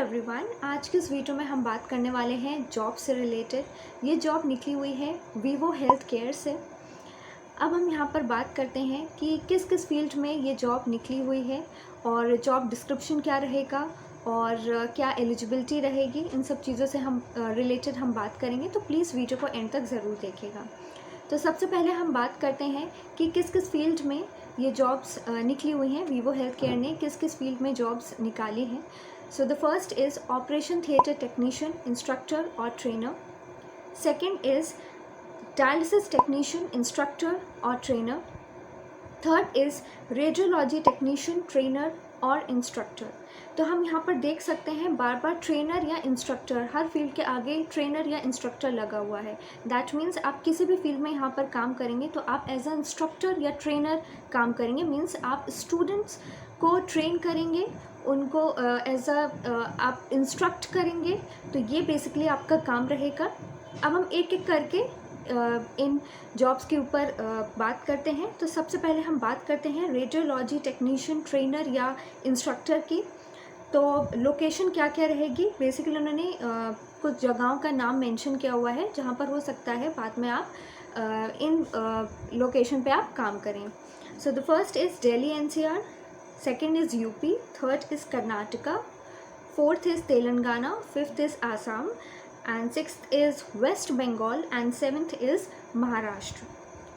Everyone, आज के इस वीडियो में हम बात करने वाले हैं जॉब से रिलेटेड। ये जॉब निकली हुई है वीवो हेल्थ केयर से। अब हम यहाँ पर बात करते हैं कि किस किस फील्ड में ये जॉब निकली हुई है और जॉब डिस्क्रिप्शन क्या रहेगा और क्या एलिजिबिलिटी रहेगी। इन सब चीज़ों से हम रिलेटेड हम बात करेंगे, तो प्लीज़ वीडियो को एंड तक ज़रूर देखिएगा। तो सबसे पहले हम बात करते हैं कि किस किस फील्ड में ये जॉब्स निकली हुई हैं। वीवो हेल्थ केयर ने किस किस फील्ड में जॉब्स निकाली हैं। So the first is operation theatre technician, instructor और trainer. Second is dialysis technician, instructor और trainer. Third is radiology technician, trainer और इंस्ट्रक्टर। तो हम यहाँ पर देख सकते हैं बार बार ट्रेनर या इंस्ट्रक्टर, हर फील्ड के आगे ट्रेनर या इंस्ट्रक्टर लगा हुआ है। दैट मीन्स आप किसी भी फील्ड में यहाँ पर काम करेंगे तो आप एज अ इंस्ट्रक्टर या ट्रेनर काम करेंगे। मीन्स आप स्टूडेंट्स को ट्रेन करेंगे, उनको एज अ आप इंस्ट्रक्ट करेंगे। तो ये बेसिकली आपका काम रहेगा। अब हम एक एक करके इन जॉब्स के ऊपर बात करते हैं। तो सबसे पहले हम बात करते हैं रेडियोलॉजी टेक्नीशियन, ट्रेनर या इंस्ट्रक्टर की। तो लोकेशन क्या क्या रहेगी, बेसिकली उन्होंने कुछ जगहों का नाम मेंशन किया हुआ है जहाँ पर हो सकता है बाद में आप इन लोकेशन पे आप काम करें। So the first is Delhi NCR, second is UP, third is Karnataka, fourth is Telangana, fifth is Assam and sixth is West Bengal and seventh is Maharashtra.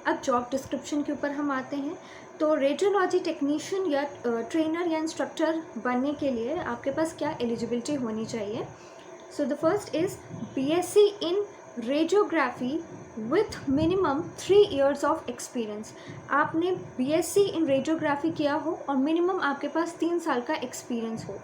अब जॉब डिस्क्रिप्शन के ऊपर हम आते हैं। तो रेडियोलॉजी टेक्नीशियन या ट्रेनर या इंस्ट्रक्टर बनने के लिए आपके पास क्या एलिजिबिलिटी होनी चाहिए। So the first is BSc in radiography with minimum 3 years of experience. आपने बीएससी इन रेडियोग्राफी किया हो और मिनिमम आपके पास 3 साल का एक्सपीरियंस हो।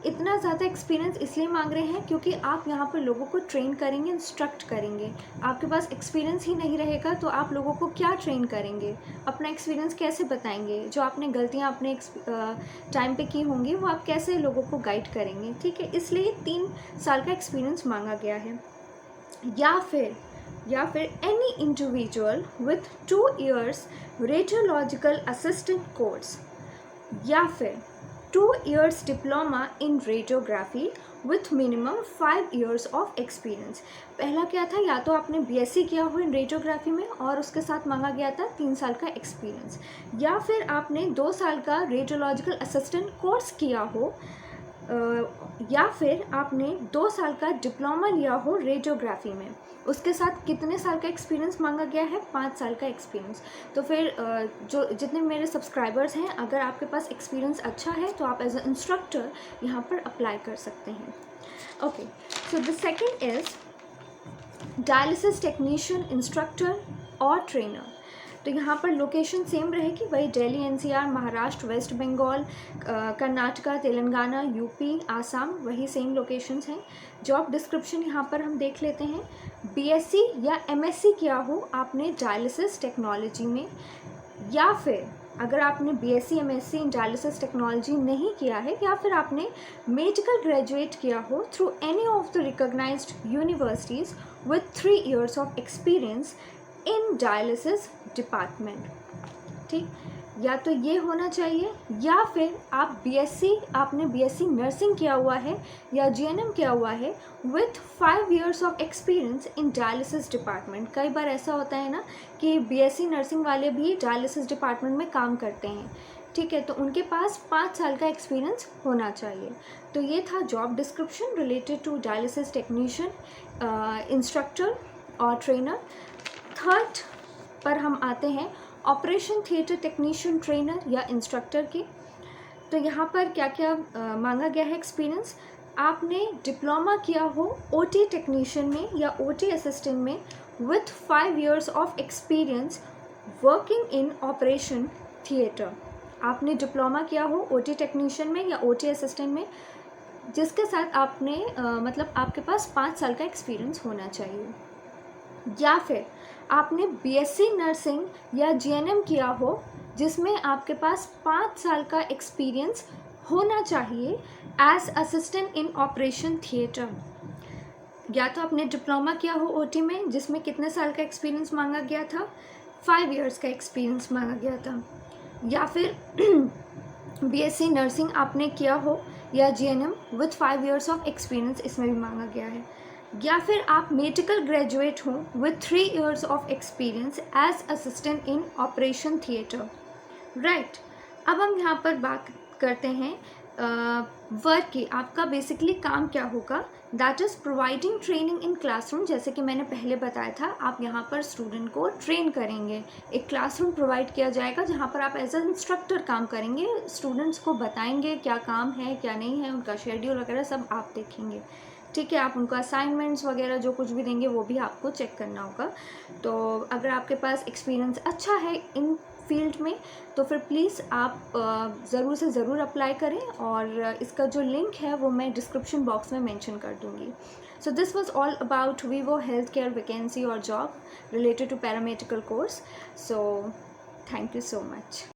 इतना ज़्यादा एक्सपीरियंस इसलिए मांग रहे हैं क्योंकि आप यहाँ पर लोगों को ट्रेन करेंगे, इंस्ट्रक्ट करेंगे। आपके पास एक्सपीरियंस ही नहीं रहेगा तो आप लोगों को क्या ट्रेन करेंगे, अपना एक्सपीरियंस कैसे बताएंगे। जो आपने गलतियाँ अपने टाइम पे की होंगी वो आप कैसे लोगों को गाइड करेंगे। ठीक है, इसलिए 3 साल का एक्सपीरियंस मांगा गया है। या फिर any individual with 2 years radiological assistant course, या फिर 2 years diploma in radiography with minimum 5 years of experience. पहला क्या था, या तो आपने बीएससी किया हो इन रेडियोग्राफी में और उसके साथ मांगा गया था 3 साल का एक्सपीरियंस, या फिर आपने 2 साल का रेडियोलॉजिकल असिस्टेंट कोर्स किया हो, या फिर आपने 2 साल का डिप्लोमा लिया हो रेडियोग्राफी में। उसके साथ कितने साल का एक्सपीरियंस मांगा गया है, 5 साल का एक्सपीरियंस। तो फिर जो जितने मेरे सब्सक्राइबर्स हैं, अगर आपके पास एक्सपीरियंस अच्छा है तो आप एज अ इंस्ट्रक्टर यहाँ पर अप्लाई कर सकते हैं। Okay, so the second is dialysis technician, instructor और ट्रेनर। तो यहाँ पर लोकेशन सेम रहेगी, वही दिल्ली एनसीआर, महाराष्ट्र, वेस्ट बंगाल, कर्नाटका, तेलंगाना, यूपी, आसाम, वही सेम लोकेशंस हैं। जॉब डिस्क्रिप्शन यहाँ पर हम देख लेते हैं। बीएससी या एमएससी किया हो आपने डायलिसिस टेक्नोलॉजी में, या फिर अगर आपने BSc MSc in dialysis technology नहीं किया है, या फिर आपने मेडिकल ग्रेजुएट किया हो through any of the recognised universities with 3 years of experience in dialysis department. ठीक, या तो ये होना चाहिए, या फिर आपने बीएससी नर्सिंग किया हुआ है या जीएनएम किया हुआ है with 5 years of experience in dialysis department. कई बार ऐसा होता है ना कि बीएससी नर्सिंग वाले भी डायलिसिस डिपार्टमेंट में काम करते हैं। ठीक है, तो उनके पास 5 साल का एक्सपीरियंस होना चाहिए। तो ये था job description related to dialysis technician, instructor और ट्रेनर। थर्ड पर हम आते हैं ऑपरेशन थिएटर टेक्नीशियन, ट्रेनर या इंस्ट्रक्टर की। तो यहाँ पर क्या क्या मांगा गया है एक्सपीरियंस। आपने डिप्लोमा किया हो ओटी टेक्नीशियन में या ओटी असिस्टेंट में with 5 years of experience working in operation theatre. आपने डिप्लोमा किया हो ओटी टेक्नीशियन में या ओटी असिस्टेंट में, जिसके साथ आपने मतलब आपके पास 5 साल का एक्सपीरियंस होना चाहिए। या फिर आपने बीएससी नर्सिंग या जीएनएम किया हो जिसमें आपके पास 5 साल का एक्सपीरियंस होना चाहिए as assistant in operation theatre. या तो आपने डिप्लोमा किया हो ओटी में जिसमें कितने साल का एक्सपीरियंस मांगा गया था, 5 years का एक्सपीरियंस मांगा गया था। या फिर बीएससी नर्सिंग आपने किया हो या GNM with 5 years of experience इसमें भी मांगा गया है, या फिर आप मेडिकल ग्रेजुएट हों with 3 years of experience as assistant in operation theatre, right. अब हम यहाँ पर बात करते हैं वर्क की। आपका बेसिकली काम क्या होगा, that is providing training in classroom. जैसे कि मैंने पहले बताया था, आप यहाँ पर स्टूडेंट को ट्रेन करेंगे, एक क्लासरूम प्रोवाइड किया जाएगा जहाँ पर आप एज ए इंस्ट्रक्टर काम करेंगे, स्टूडेंट्स को बताएंगे क्या काम है क्या नहीं है, उनका शेड्यूल वगैरह सब आप देखेंगे, ठीक है। आप उनको असाइनमेंट्स वगैरह जो कुछ भी देंगे वो भी आपको चेक करना होगा। तो अगर आपके पास एक्सपीरियंस अच्छा है इन फील्ड में तो फिर प्लीज़ आप ज़रूर से ज़रूर अप्लाई करें, और इसका जो लिंक है वो मैं डिस्क्रिप्शन बॉक्स में मेंशन कर दूँगी। So this was all about vivo health care vacancy और job related to paramedical course. So thank you so much.